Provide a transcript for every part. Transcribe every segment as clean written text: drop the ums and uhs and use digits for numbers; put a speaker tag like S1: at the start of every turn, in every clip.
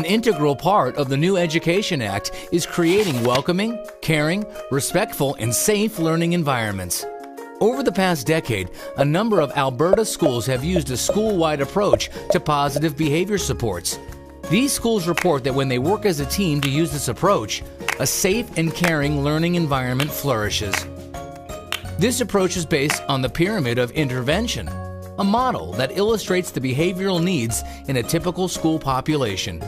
S1: An integral part of the new Education Act is creating welcoming, caring, respectful, and safe learning environments. Over the past decade, a number of Alberta schools have used a school-wide approach to positive behavior supports. These schools report that when they work as a team to use this approach, a safe and caring learning environment flourishes. This approach is based on the pyramid of intervention, a model that illustrates the behavioral needs in a typical school population.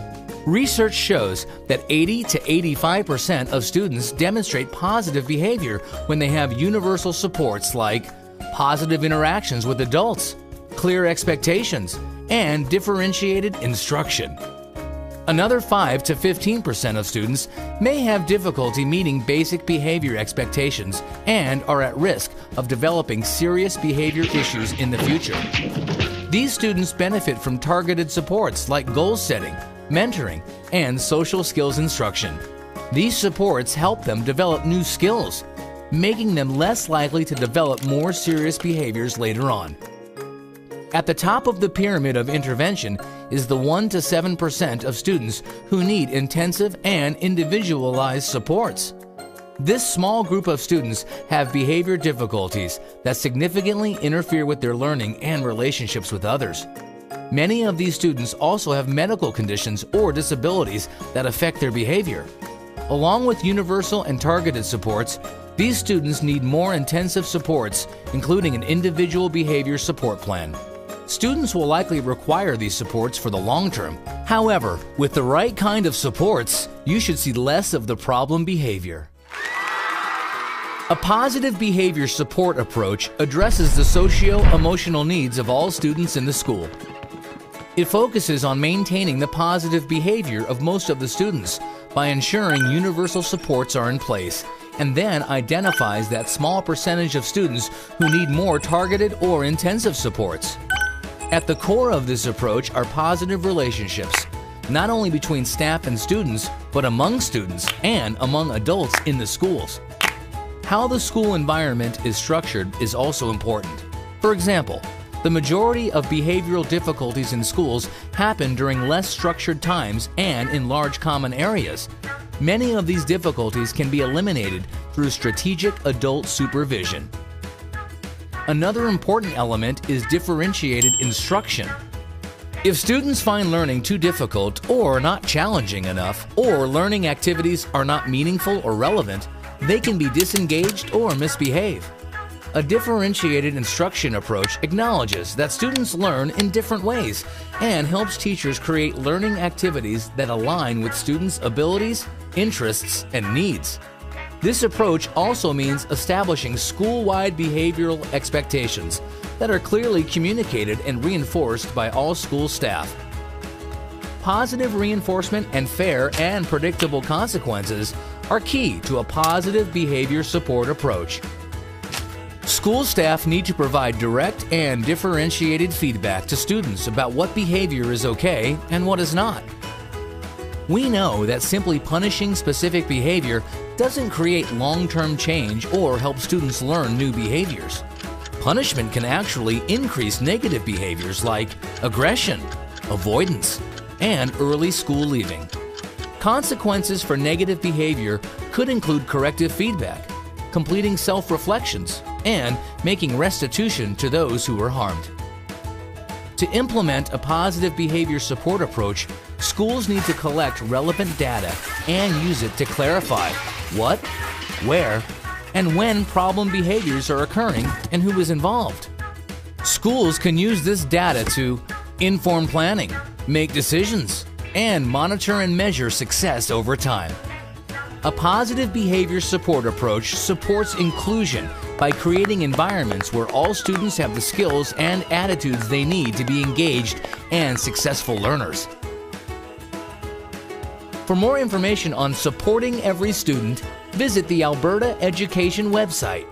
S1: Research shows that 80 to 85% of students demonstrate positive behavior when they have universal supports like positive interactions with adults, clear expectations, and differentiated instruction. Another 5 to 15% of students may have difficulty meeting basic behavior expectations and are at risk of developing serious behavior issues in the future. These students benefit from targeted supports like goal setting, mentoring, and social skills instruction. These supports help them develop new skills, making them less likely to develop more serious behaviors later on. At the top of the pyramid of intervention is the 1 to 7% of students who need intensive and individualized supports. This small group of students have behavior difficulties that significantly interfere with their learning and relationships with others. Many of these students also have medical conditions or disabilities that affect their behavior. Along with universal and targeted supports, these students need more intensive supports, including an individual behavior support plan. Students will likely require these supports for the long term. However, with the right kind of supports, you should see less of the problem behavior. A positive behavior support approach addresses the socio-emotional needs of all students in the school. It focuses on maintaining the positive behavior of most of the students by ensuring universal supports are in place, and then identifies that small percentage of students who need more targeted or intensive supports. At the core of this approach are positive relationships, not only between staff and students, but among students and among adults in the schools. How the school environment is structured is also important. For example, the majority of behavioral difficulties in schools happen during less structured times and in large common areas. Many of these difficulties can be eliminated through strategic adult supervision. Another important element is differentiated instruction. If students find learning too difficult or not challenging enough, or learning activities are not meaningful or relevant, they can be disengaged or misbehave. A differentiated instruction approach acknowledges that students learn in different ways and helps teachers create learning activities that align with students' abilities, interests, and needs. This approach also means establishing school-wide behavioral expectations that are clearly communicated and reinforced by all school staff. Positive reinforcement and fair and predictable consequences are key to a positive behavior support approach. School staff need to provide direct and differentiated feedback to students about what behavior is okay and what is not. We know that simply punishing specific behavior doesn't create long-term change or help students learn new behaviors. Punishment can actually increase negative behaviors like aggression, avoidance, and early school leaving. Consequences for negative behavior could include corrective feedback, completing self-reflections, and making restitution to those who were harmed. To implement a positive behavior support approach, schools need to collect relevant data and use it to clarify what, where, and when problem behaviors are occurring and who is involved. Schools can use this data to inform planning, make decisions, and monitor and measure success over time. A positive behavior support approach supports inclusion by creating environments where all students have the skills and attitudes they need to be engaged and successful learners. For more information on supporting every student, visit the Alberta Education website